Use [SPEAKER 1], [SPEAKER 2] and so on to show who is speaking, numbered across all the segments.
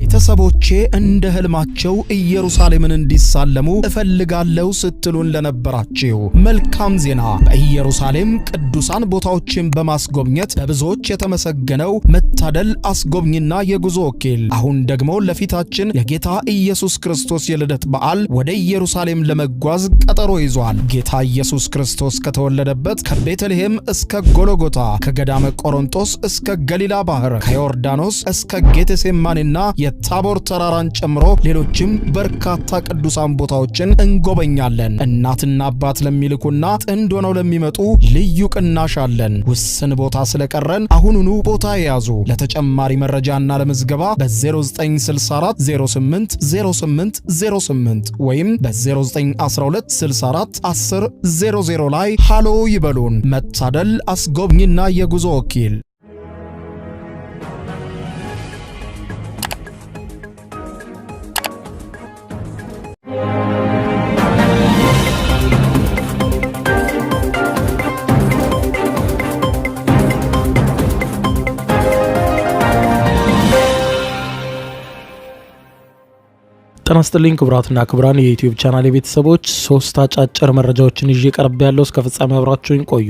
[SPEAKER 1] ቤተሰቦቼ እንደ ህልማቸው ኢየሩሳሌምን እንዲሳለሙ እፈልጋለሁ ስትሉን ለነበራችሁ መልካም ዜና። በኢየሩሳሌም ቅዱሳን ቦታዎችን በማስጎብኘት በብዙዎች የተመሰገነው መታደል አስጎብኝና የጉዞ ወኪል አሁን ደግሞ ለፊታችን የጌታ ኢየሱስ ክርስቶስ የልደት በዓል ወደ ኢየሩሳሌም ለመጓዝ ቀጠሮ ይዟል። ጌታ ኢየሱስ ክርስቶስ ከተወለደበት ከቤተልሔም እስከ ጎልጎታ፣ ከገዳመ ቆሮንጦስ እስከ ገሊላ ባህር፣ ከዮርዳኖስ እስከ ጌቴሴማኒና የታቦር ተራራን ጨምሮ ሌሎችም በርካታ ቅዱሳን ቦታዎችን እንጎበኛለን። እናትና አባት ለሚልኩና ጥንድ ሆነው ለሚመጡ ልዩ ቅናሽ አለን። ውስን ቦታ ስለቀረን አሁኑኑ ቦታ ያዙ። ለተጨማሪ መረጃና ለምዝገባ በ0964 08 08 08 ወይም በ0912 64 10 00 ላይ ሃሎ ይበሉን። መታደል አስጎብኝና የጉዞ ወኪል። ጤና ይስጥልኝ ክቡራትና ክቡራን የዩቲዩብ ቻናል ቤተሰቦች፣ ሶስት አጫጭር መረጃዎችን ይዤ ቀርብ ያለው እስከ ፍጻሜ አብራችሁኝ ቆዩ።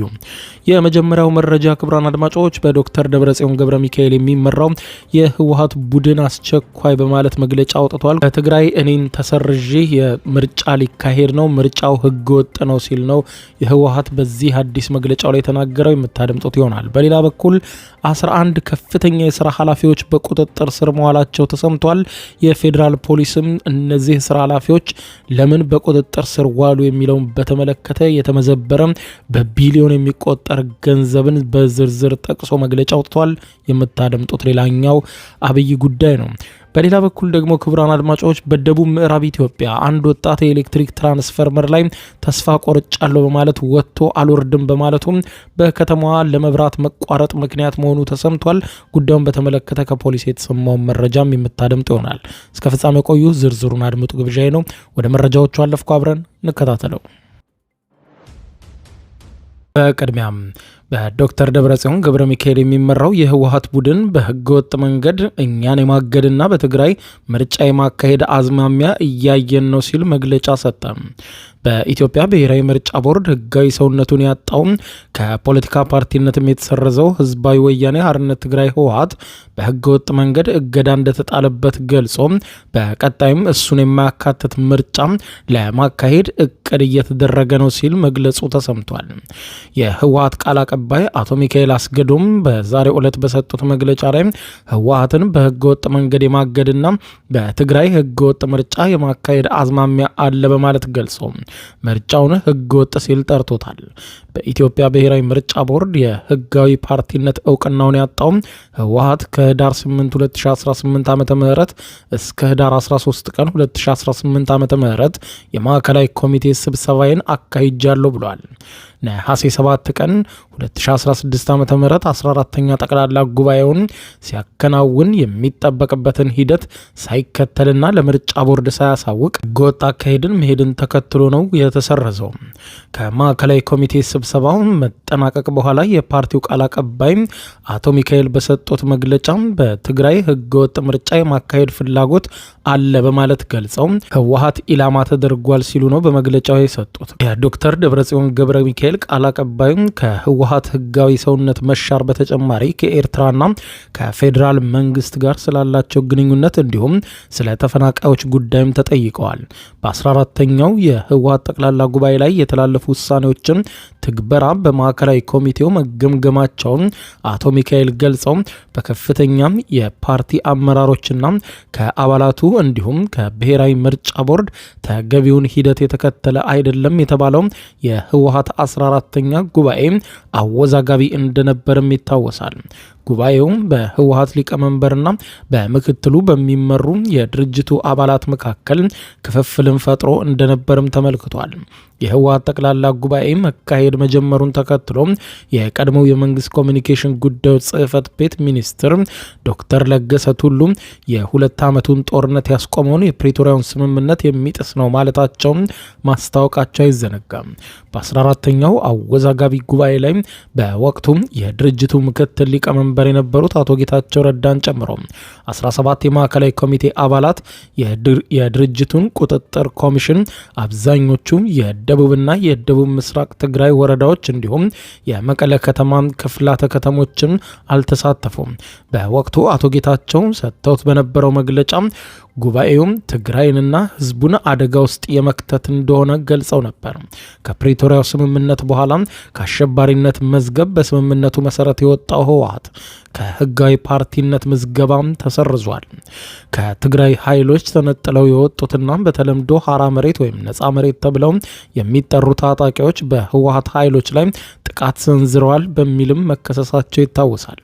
[SPEAKER 1] የመጀመሪያው መረጃ ክቡራን አድማጮች በዶክተር ደብረጽዮን ገብረ ሚካኤል የሚመራው የህወሓት ቡድን አስቸኳይ በማለት መግለጫ አውጥቷል። በትግራይ እኔን ተሰርዤ የምርጫ ሊካሄድ ነው፣ ምርጫው ህገወጥ ነው ሲል ነው የህወሓት በዚህ አዲስ መግለጫው ላይ ተናገረው። የምታደምጡት ይሆናል። በሌላ በኩል 11 ከፍተኛ የሥራ ኃላፊዎች በቁጥጥር ስር መዋላቸው ተሰምቷል። የፌዴራል ፖሊስም እነዚህ ስራ ኃላፊዎች ለምን በቁጥጥር ስር ዋሉ የሚለውን በተመለከተ የተመዘበረ በቢሊዮን የሚቆጠር ገንዘብን በዝርዝር ጠቅሶ መግለጫ አውጥቷል። የምታደምጡት ሌላኛው አብይ ጉዳይ ነው። በሌላ በኩል ደግሞ ክቡራን አድማጮች በደቡብ ምዕራብ ኢትዮጵያ አንድ ወጣት የኤሌክትሪክ ትራንስፈርመር ላይ ተስፋ ቆርጫለሁ በማለት ወጥቶ አልወርድም በማለቱ በከተማዋ ለመብራት መቋረጥ ምክንያት መሆኑ ተሰምቷል። ጉዳዩን በተመለከተ ከፖሊስ የተሰማው መረጃም የምታደምጡ ይሆናል። እስከ ፍጻሜ ቆዩ። ዝርዝሩን አድምጡ ግብዣዬ ነው። ወደ መረጃዎቹ አለፍኩ። አብረን እንከታተለው። በቅድሚያም በዶክተር ደብረጽዮን ገብረ ሚካኤል የሚመራው የህወሓት ቡድን በህገወጥ መንገድ እኛን የማገድና በትግራይ ምርጫ የማካሄድ አዝማሚያ እያየን ነው ሲል መግለጫ ሰጠ። በኢትዮጵያ ብሔራዊ ምርጫ ቦርድ ህጋዊ ሰውነቱን ያጣው ከፖለቲካ ፓርቲነትም የተሰረዘው ህዝባዊ ወያኔ ሓርነት ትግራይ ህወሓት በህገወጥ መንገድ እገዳ እንደተጣለበት ገልጾ በቀጣይም እሱን የማያካትት ምርጫ ለማካሄድ እቅድ እየተደረገ ነው ሲል መግለጹ ተሰምቷል። የህወሓት ቃል አቀባይ አቶ ሚካኤል አስገዶም በዛሬው ዕለት በሰጡት መግለጫ ላይ ህወሓትን በህገወጥ መንገድ የማገድና በትግራይ ህገወጥ ምርጫ የማካሄድ አዝማሚያ አለ በማለት ገልጾ ምርጫውን ህገወጥ ሲል ጠርቶታል። በኢትዮጵያ ብሔራዊ ምርጫ ቦርድ የህጋዊ ፓርቲነት እውቅናውን ያጣው ህወሓት ከህዳር 8 2018 ዓ.ም እስከ ህዳር 13 ቀን 2018 ዓ.ም የማዕከላዊ ኮሚቴ ስብሰባዬን አካሂጃለሁ ብሏል። ነሐሴ 7 ቀን 2016 ዓ.ም 14ኛ ጠቅላላ ጉባኤውን ሲያከናውን የሚጠበቅበትን ሂደት ሳይከተልና ለምርጫ ቦርድ ሳያሳውቅ ህገወጥ አካሄድን መሄድን ተከትሎ ነው የተሰረዘው። ከማዕከላዊ ኮሚቴ ስብሰባው መጠናቀቅ በኋላ የፓርቲው ቃል አቀባይ አቶ ሚካኤል በሰጡት መግለጫ በትግራይ ህገወጥ ምርጫ የማካሄድ ፍላጎት አለ በማለት ገልጸው ህወሓት ኢላማ ተደርጓል ሲሉ ነው በመግለጫው የሰጡት። የዶክተር ደብረጽዮን ገብረ ሚካኤል ቃል አቀባይ ከህወሓት ህጋዊ ሰውነት መሻር በተጨማሪ ከኤርትራና ከፌዴራል መንግስት ጋር ስላላቸው ግንኙነት እንዲሁም ስለ ተፈናቃዮች ጉዳይም ተጠይቀዋል። በ14ኛው የህወሓት ጠቅላላ ጉባኤ ላይ የተላለፉ ውሳኔዎችን ትግበራ በማዕከላዊ ኮሚቴው መገምገማቸውን አቶ ሚካኤል ገልጸው በከፍተኛ የፓርቲ አመራሮችና ከአባላቱ እንዲሁም ከብሔራዊ ምርጫ ቦርድ ተገቢውን ሂደት የተከተለ አይደለም የተባለው የህወሓት 14ኛ ጉባኤ አወዛጋቢ እንደነበርም ይታወሳል። ጉባኤው በህወሓት ሊቀመንበርና በምክትሉ በሚመሩ የድርጅቱ አባላት መካከል ክፍፍልን ፈጥሮ እንደነበርም ተመልክቷል። የህወሓት ጠቅላላ ጉባኤ መካሄድ መጀመሩን ተከትሎ የቀድሞው የመንግስት ኮሚኒኬሽን ጉዳዮች ጽህፈት ቤት ሚኒስትር ዶክተር ለገሰ ቱሉ የሁለት ዓመቱን ጦርነት ያስቆመውን የፕሪቶሪያውን ስምምነት የሚጥስ ነው ማለታቸውን ማስታወቃቸው አይዘነጋም። በ14ኛው አወዛጋቢ ጉባኤ ላይ በወቅቱ የድርጅቱ ምክትል ሊቀመንበር ሊቀመንበር የነበሩት አቶ ጌታቸው ረዳን ጨምሮ 17 የማዕከላዊ ኮሚቴ አባላት የድርጅቱን ቁጥጥር ኮሚሽን አብዛኞቹ የደቡብና የደቡብ ምስራቅ ትግራይ ወረዳዎች እንዲሁም የመቀለ ከተማ ክፍላተ ከተሞችን አልተሳተፉም። በወቅቱ አቶ ጌታቸው ሰጥተውት በነበረው መግለጫ ጉባኤውም ትግራይንና ህዝቡን አደጋ ውስጥ የመክተት እንደሆነ ገልጸው ነበር። ከፕሪቶሪያው ስምምነት በኋላ ከአሸባሪነት መዝገብ በስምምነቱ መሰረት የወጣው ህወሓት ከህጋዊ ፓርቲነት ምዝገባም ተሰርዟል። ከትግራይ ኃይሎች ተነጥለው የወጡትና በተለምዶ ሀራ መሬት ወይም ነጻ መሬት ተብለው የሚጠሩ ታጣቂዎች በህወሓት ኃይሎች ላይ ጥቃት ሰንዝረዋል በሚልም መከሰሳቸው ይታወሳል።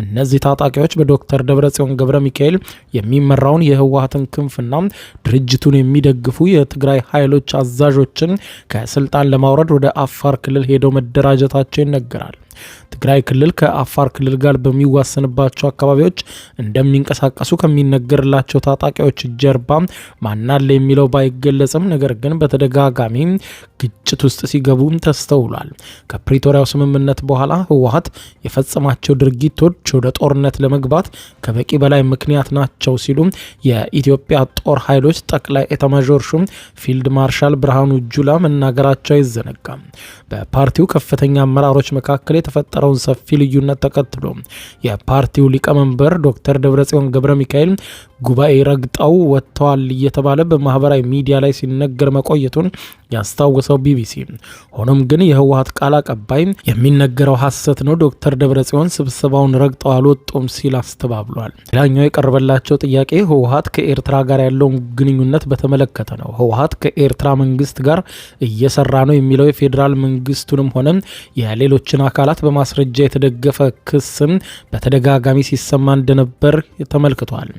[SPEAKER 1] እነዚህ ታጣቂዎች በዶክተር ደብረጽዮን ገብረ ሚካኤል የሚመራውን የህወሓትን ክንፍና ድርጅቱን የሚደግፉ የትግራይ ኃይሎች አዛዦችን ከስልጣን ለማውረድ ወደ አፋር ክልል ሄደው መደራጀታቸው ይነገራል። ትግራይ ክልል ከአፋር ክልል ጋር በሚዋሰንባቸው አካባቢዎች እንደሚንቀሳቀሱ ከሚነገርላቸው ታጣቂዎች ጀርባ ማናለ የሚለው ባይገለጽም ነገር ግን በተደጋጋሚ ግጭት ውስጥ ሲገቡ ተስተውሏል። ከፕሪቶሪያው ስምምነት በኋላ ህወሓት የፈጸማቸው ድርጊቶች ወደ ጦርነት ለመግባት ከበቂ በላይ ምክንያት ናቸው ሲሉ የኢትዮጵያ ጦር ኃይሎች ጠቅላይ ኤታማዦር ሹም ፊልድ ማርሻል ብርሃኑ ጁላ መናገራቸው አይዘነጋም። በፓርቲው ከፍተኛ አመራሮች መካከል የተፈጠረውን ሰፊ ልዩነት ተከትሎ የፓርቲው ሊቀመንበር ዶክተር ደብረጽዮን ገብረ ሚካኤል ጉባኤ ረግጠው ወጥተዋል እየተባለ በማህበራዊ ሚዲያ ላይ ሲነገር መቆየቱን ያስታወሰው ቢቢሲ፣ ሆኖም ግን የህወሓት ቃል አቀባይ የሚነገረው ሐሰት ነው፣ ዶክተር ደብረጽዮን ስብሰባውን ረግጠው አልወጡም ሲል አስተባብሏል። ሌላኛው የቀረበላቸው ጥያቄ ህወሓት ከኤርትራ ጋር ያለውን ግንኙነት በተመለከተ ነው። ህወሓት ከኤርትራ መንግስት ጋር እየሰራ ነው የሚለው የፌዴራል መንግስቱንም ሆነ የሌሎችን አካላት በማስረጃ የተደገፈ ክስም በተደጋጋሚ ሲሰማ እንደነበር ተመልክቷል።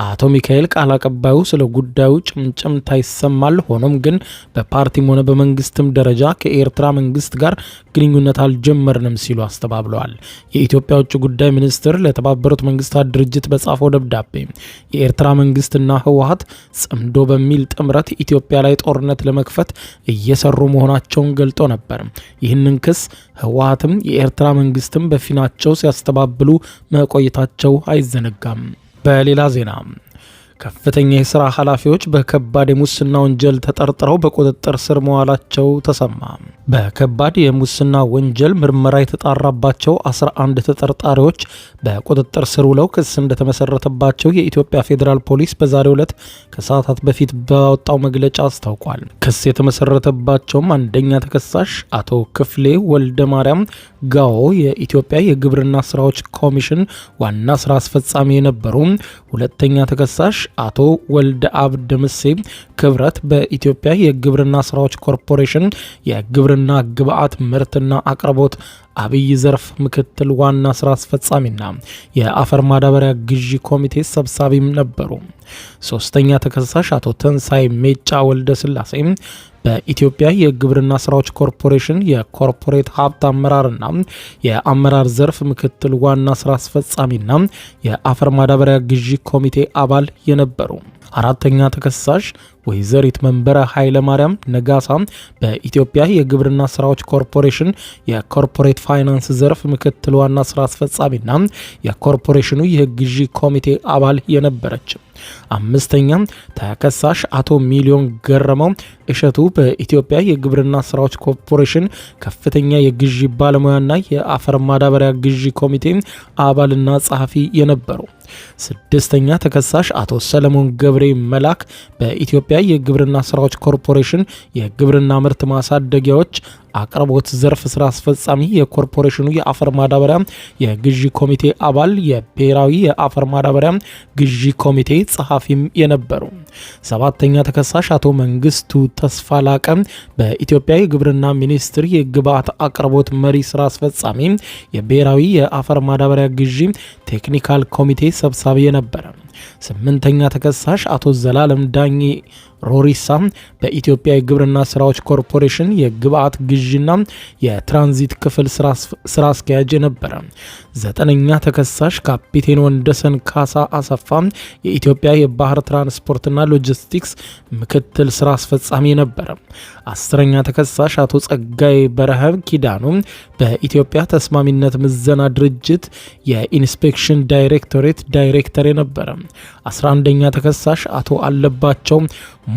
[SPEAKER 1] አቶ ሚካኤል ቃል አቀባዩ ስለ ጉዳዩ ጭምጭምታ ይሰማል፣ ሆኖም ግን በፓርቲም ሆነ በመንግስትም ደረጃ ከኤርትራ መንግስት ጋር ግንኙነት አልጀመርንም ሲሉ አስተባብለዋል። የኢትዮጵያ ውጭ ጉዳይ ሚኒስትር ለተባበሩት መንግስታት ድርጅት በጻፈው ደብዳቤ የኤርትራ መንግስትና ህወሓት ጽምዶ በሚል ጥምረት ኢትዮጵያ ላይ ጦርነት ለመክፈት እየሰሩ መሆናቸውን ገልጦ ነበር። ይህንን ክስ ህወሓትም የኤርትራ መንግስትም በፊናቸው ሲያስተባብሉ መቆየታቸው አይዘነጋም። በሌላ ዜና ከፍተኛ የስራ ኃላፊዎች በከባድ የሙስና ወንጀል ተጠርጥረው በቁጥጥር ስር መዋላቸው ተሰማ። በከባድ የሙስና ወንጀል ምርመራ የተጣራባቸው 11 ተጠርጣሪዎች በቁጥጥር ስር ውለው ክስ እንደተመሰረተባቸው የኢትዮጵያ ፌዴራል ፖሊስ በዛሬው ዕለት ከሰዓታት በፊት ባወጣው መግለጫ አስታውቋል። ክስ የተመሰረተባቸውም አንደኛ ተከሳሽ አቶ ክፍሌ ወልደ ማርያም ጋኦ የኢትዮጵያ የግብርና ስራዎች ኮሚሽን ዋና ስራ አስፈጻሚ የነበሩ፣ ሁለተኛ ተከሳሽ አቶ ወልደ አብ ደምሴ ክብረት በኢትዮጵያ የግብርና ስራዎች ኮርፖሬሽን የግብርና ግብዓት ምርትና አቅርቦት አብይ ዘርፍ ምክትል ዋና ስራ አስፈጻሚና የአፈር ማዳበሪያ ግዢ ኮሚቴ ሰብሳቢም ነበሩ። ሶስተኛ ተከሳሽ አቶ ተንሳይ ሜጫ ወልደ ስላሴ በኢትዮጵያ የግብርና ስራዎች ኮርፖሬሽን የኮርፖሬት ሀብት አመራርና የአመራር ዘርፍ ምክትል ዋና ስራ አስፈጻሚና የአፈር ማዳበሪያ ግዢ ኮሚቴ አባል የነበሩ። አራተኛ ተከሳሽ ወይዘሪት መንበረ ኃይለ ማርያም ነጋሳ በኢትዮጵያ የግብርና ስራዎች ኮርፖሬሽን የኮርፖሬት ፋይናንስ ዘርፍ ምክትል ዋና ስራ አስፈጻሚና የኮርፖሬሽኑ የግዢ ኮሚቴ አባል የነበረች። አምስተኛ ተከሳሽ አቶ ሚሊዮን ገረመው እሸቱ በኢትዮጵያ የግብርና ስራዎች ኮርፖሬሽን ከፍተኛ የግዢ ባለሙያና የአፈር ማዳበሪያ ግዢ ኮሚቴ አባልና ጸሐፊ የነበሩ። ስድስተኛ ተከሳሽ አቶ ሰለሞን ገብሬ መላክ በኢትዮጵያ የግብርና ስራዎች ኮርፖሬሽን የግብርና ምርት ማሳደጊያዎች አቅርቦት ዘርፍ ስራ አስፈጻሚ የኮርፖሬሽኑ የአፈር ማዳበሪያ የግዢ ኮሚቴ አባል የብሔራዊ የአፈር ማዳበሪያ ግዢ ኮሚቴ ጸሐፊም የነበሩ። ሰባተኛ ተከሳሽ አቶ መንግስቱ ተስፋ ላቀ በኢትዮጵያ የግብርና ሚኒስቴር የግብዓት አቅርቦት መሪ ስራ አስፈጻሚ የብሔራዊ የአፈር ማዳበሪያ ግዢ ቴክኒካል ኮሚቴ ሰብሳቢ የነበረ። 8ኛ ተከሳሽ አቶ ዘላለም ዳኜ ሮሪሳ በኢትዮጵያ የግብርና ስራዎች ኮርፖሬሽን የግብአት ግዢና የትራንዚት ክፍል ስራ አስኪያጅ ነበረ። 9ኛ ተከሳሽ ካፒቴን ወንደሰን ካሳ አሰፋ የኢትዮጵያ የባህር ትራንስፖርትና ሎጂስቲክስ ምክትል ስራ አስፈጻሚ ነበረ። 10ኛ ተከሳሽ አቶ ጸጋይ በረሀብ ኪዳኑ በኢትዮጵያ ተስማሚነት ምዘና ድርጅት የኢንስፔክሽን ዳይሬክቶሬት ዳይሬክተር የነበረ። 11ኛ ተከሳሽ አቶ አለባቸው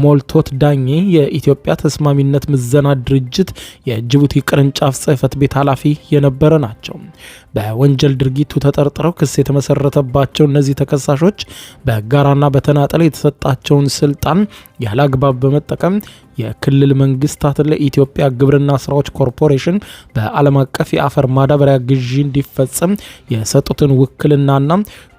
[SPEAKER 1] ሞልቶት ዳኜ የኢትዮጵያ ተስማሚነት ምዘና ድርጅት የጅቡቲ ቅርንጫፍ ጽህፈት ቤት ኃላፊ የነበረ ናቸው። በወንጀል ድርጊቱ ተጠርጥረው ክስ የተመሰረተባቸው እነዚህ ተከሳሾች በጋራና በተናጠል የተሰጣቸውን ስልጣን ያለአግባብ በመጠቀም የክልል መንግስታት ለኢትዮጵያ ግብርና ስራዎች ኮርፖሬሽን በዓለም አቀፍ የአፈር ማዳበሪያ ግዢ እንዲፈጸም የሰጡትን ውክልናና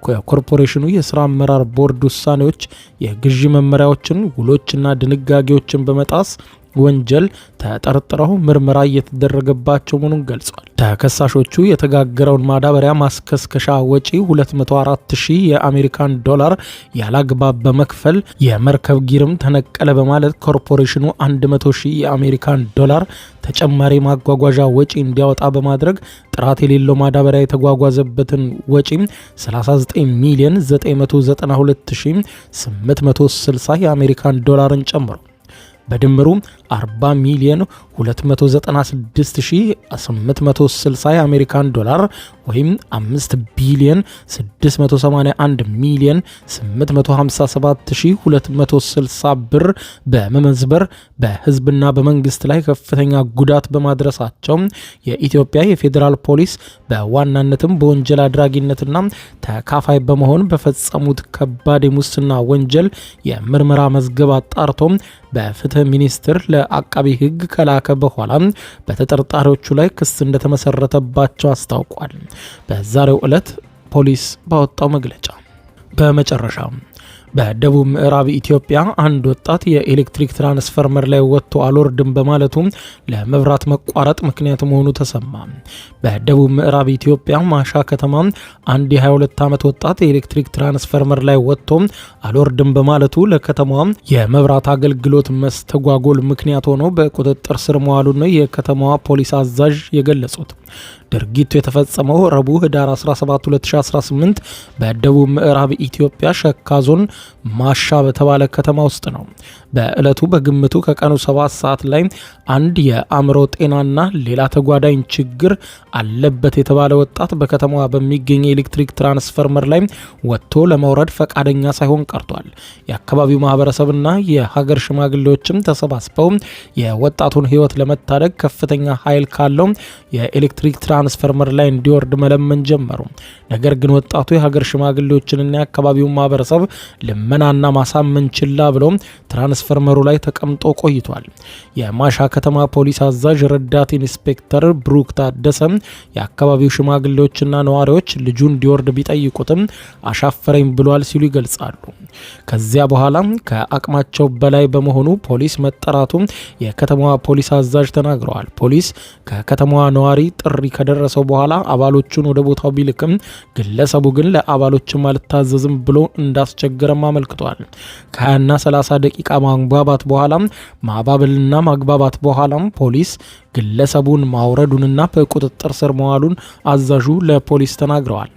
[SPEAKER 1] የኮርፖሬሽኑ የስራ አመራር ቦርድ ውሳኔዎች፣ የግዢ መመሪያዎችን፣ ውሎችና ድንጋጌዎችን በመጣስ ወንጀል ተጠርጥረው ምርመራ እየተደረገባቸው መሆኑን ገልጿል። ተከሳሾቹ የተጋገረውን ማዳበሪያ ማስከስከሻ ወጪ 204,000 የአሜሪካን ዶላር ያላግባብ በመክፈል የመርከብ ጊርም ተነቀለ በማለት ኮርፖሬሽኑ 100,000 የአሜሪካን ዶላር ተጨማሪ ማጓጓዣ ወጪ እንዲያወጣ በማድረግ ጥራት የሌለው ማዳበሪያ የተጓጓዘበትን ወጪ 39,992,860 የአሜሪካን ዶላርን ጨምሮ በድምሩ 40,296,860 የአሜሪካን ዶላር ወይም 5,681,857,260 ብር በመመዝበር በህዝብና በመንግስት ላይ ከፍተኛ ጉዳት በማድረሳቸው የኢትዮጵያ የፌዴራል ፖሊስ በዋናነትም በወንጀል አድራጊነትና ተካፋይ በመሆን በፈጸሙት ከባድ የሙስና ወንጀል የምርመራ መዝገብ አጣርቶ በፍትህ ሚኒስቴር ለአቃቢ ህግ ከላከ በኋላ በተጠርጣሪዎቹ ላይ ክስ እንደተመሰረተባቸው አስታውቋል። በዛሬው ዕለት ፖሊስ ባወጣው መግለጫ በመጨረሻ በደቡብ ምዕራብ ኢትዮጵያ አንድ ወጣት የኤሌክትሪክ ትራንስፈርመር ላይ ወጥቶ አልወርድም በማለቱ ለመብራት መቋረጥ ምክንያት መሆኑ ተሰማ። በደቡብ ምዕራብ ኢትዮጵያ ማሻ ከተማ አንድ የ22 ዓመት ወጣት የኤሌክትሪክ ትራንስፈርመር ላይ ወጥቶ አልወርድም በማለቱ ለከተማዋ የመብራት አገልግሎት መስተጓጎል ምክንያት ሆኖ በቁጥጥር ስር መዋሉን ነው የከተማዋ ፖሊስ አዛዥ የገለጹት። ድርጊቱ የተፈጸመው ረቡዕ ህዳር 17 2018 በደቡብ ምዕራብ ኢትዮጵያ ሸካ ዞን ማሻ በተባለ ከተማ ውስጥ ነው። በዕለቱ በግምቱ ከቀኑ 7 ሰዓት ላይ አንድ የአእምሮ ጤናና ሌላ ተጓዳኝ ችግር አለበት የተባለ ወጣት በከተማዋ በሚገኝ የኤሌክትሪክ ትራንስፈርመር ላይ ወጥቶ ለመውረድ ፈቃደኛ ሳይሆን ቀርቷል። የአካባቢው ማህበረሰብና የሀገር ሽማግሌዎችም ተሰባስበው የወጣቱን ህይወት ለመታደግ ከፍተኛ ኃይል ካለው የኤሌክትሪክ ትራንስፈርመር ላይ እንዲወርድ መለመን ጀመሩ። ነገር ግን ወጣቱ የሀገር ሽማግሌዎችንና የአካባቢውን ማህበረሰብ ልመናና ማሳመን ችላ ብሎ ትራንስፈርመሩ ላይ ተቀምጦ ቆይቷል። የማሻ ከተማ ፖሊስ አዛዥ ረዳት ኢንስፔክተር ብሩክ ታደሰ የአካባቢው ሽማግሌዎችና ነዋሪዎች ልጁ እንዲወርድ ቢጠይቁትም አሻፈረኝ ብሏል ሲሉ ይገልጻሉ። ከዚያ በኋላ ከአቅማቸው በላይ በመሆኑ ፖሊስ መጠራቱ የከተማዋ ፖሊስ አዛዥ ተናግረዋል። ፖሊስ ከከተማዋ ነዋሪ ጥሪ ከደረሰው በኋላ አባሎቹን ወደ ቦታው ቢልክም ግለሰቡ ግን ለአባሎችም አልታዘዝም ብሎ እንዳስቸገረም አመልክቷል። ከ20ና 30 ደቂቃ ማግባባት በኋላ ማባበልና ማግባባት በኋላ ፖሊስ ግለሰቡን ማውረዱንና በቁጥጥር ስር መዋሉን አዛዡ ለፖሊስ ተናግረዋል።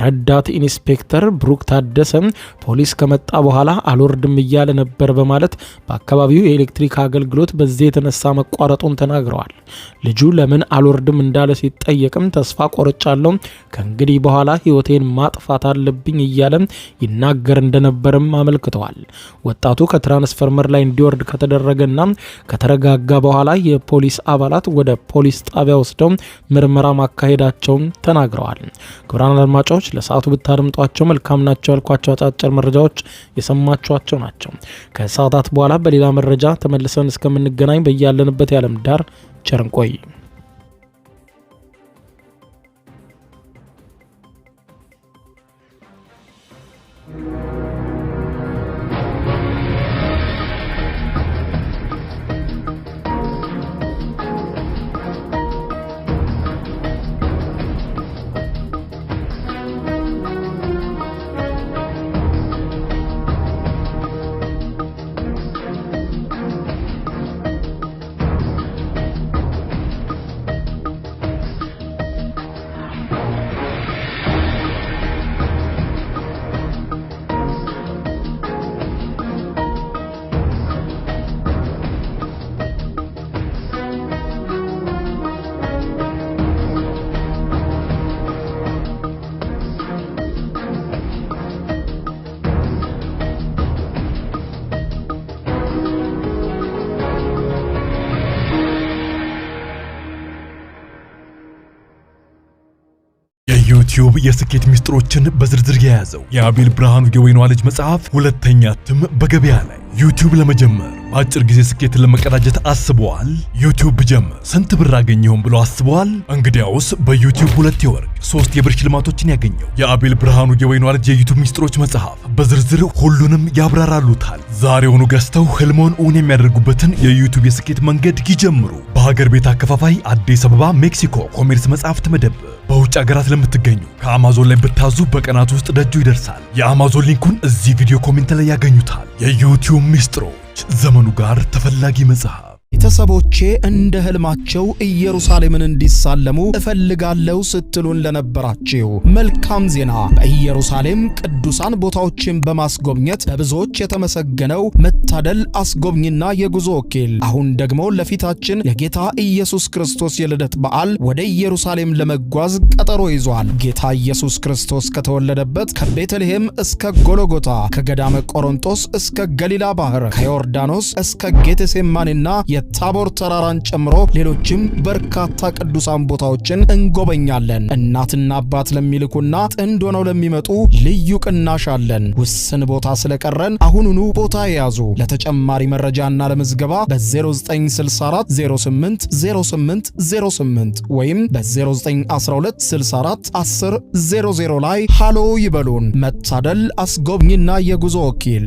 [SPEAKER 1] ረዳት ኢንስፔክተር ብሩክ ታደሰ ፖሊስ ከመጣ በኋላ አልወርድም እያለ ነበር በማለት በአካባቢው የኤሌክትሪክ አገልግሎት በዚህ የተነሳ መቋረጡን ተናግረዋል። ልጁ ለምን አልወርድም እንዳለ ሲጠየቅም ተስፋ ቆርጫለሁ፣ ከእንግዲህ በኋላ ህይወቴን ማጥፋት አለብኝ እያለ ይናገር እንደነበርም አመልክተዋል። ወጣቱ ከትራንስፈርመር ላይ እንዲወርድ ከተደረገና ከተረጋጋ በኋላ የፖሊስ አባላት ወደ ፖሊስ ጣቢያ ወስደው ምርመራ ማካሄዳቸውን ተናግረዋል። ክቡራን አድማጮች ለሰዓቱ ብታደምጧቸው መልካም ናቸው ያልኳቸው አጫጭር መረጃዎች የሰማችኋቸው ናቸው። ከሰዓታት በኋላ በሌላ መረጃ ተመልሰን እስከምንገናኝ በያለንበት የዓለም ዳር ቸር እንቆይ።
[SPEAKER 2] የዩቲዩብ የስኬት ሚስጥሮችን በዝርዝር የያዘው የአቤል ብርሃኑ የወይኗ ልጅ መጽሐፍ ሁለተኛ እትም በገበያ ላይ። ዩቲዩብ ለመጀመር በአጭር ጊዜ ስኬትን ለመቀዳጀት አስበዋል? ዩቲዩብ ብጀምር ስንት ብር አገኘሁም ብሎ አስበዋል? እንግዲያውስ በዩቲዩብ 2 የወርቅ 3 የብር ሽልማቶችን ያገኘው የአቤል ብርሃኑ የወይኗ ልጅ የዩቲዩብ ሚስጥሮች መጽሐፍ በዝርዝር ሁሉንም ያብራራሉታል። ዛሬውኑ ገዝተው ህልሞን እውን የሚያደርጉበትን የዩቲዩብ የስኬት መንገድ ይጀምሩ። በሀገር ቤት አከፋፋይ አዲስ አበባ ሜክሲኮ ኮሜርስ መጽሐፍት መደብር። በውጭ ሀገራት ለምትገኙ ከአማዞን ላይ ብታዙ በቀናት ውስጥ ደጁ ይደርሳል። የአማዞን ሊንኩን እዚህ ቪዲዮ ኮሜንት ላይ ያገኙታል። የዩቲዩብ ሚስጥሮች፣ ዘመኑ ጋር ተፈላጊ መጽሐፍ።
[SPEAKER 3] ቤተሰቦቼ እንደ ህልማቸው ኢየሩሳሌምን እንዲሳለሙ እፈልጋለሁ ስትሉን ለነበራችሁ መልካም ዜና። በኢየሩሳሌም ቅዱሳን ቦታዎችን በማስጎብኘት በብዙዎች የተመሰገነው መታደል አስጎብኝና የጉዞ ወኪል አሁን ደግሞ ለፊታችን የጌታ ኢየሱስ ክርስቶስ የልደት በዓል ወደ ኢየሩሳሌም ለመጓዝ ቀጠሮ ይዟል። ጌታ ኢየሱስ ክርስቶስ ከተወለደበት ከቤተልሔም እስከ ጎልጎታ፣ ከገዳመ ቆሮንቶስ እስከ ገሊላ ባህር፣ ከዮርዳኖስ እስከ ጌቴሴማኒና ታቦር ተራራን ጨምሮ ሌሎችም በርካታ ቅዱሳን ቦታዎችን እንጎበኛለን። እናትና አባት ለሚልኩና ጥንድ ሆነው ለሚመጡ ልዩ ቅናሽ አለን። ውስን ቦታ ስለቀረን አሁኑኑ ቦታ ያዙ። ለተጨማሪ መረጃና ለምዝገባ በ0964 08 08 08 ወይም በ0912 64 10 00 ላይ ሃሎ ይበሉን። መታደል አስጎብኝና የጉዞ ወኪል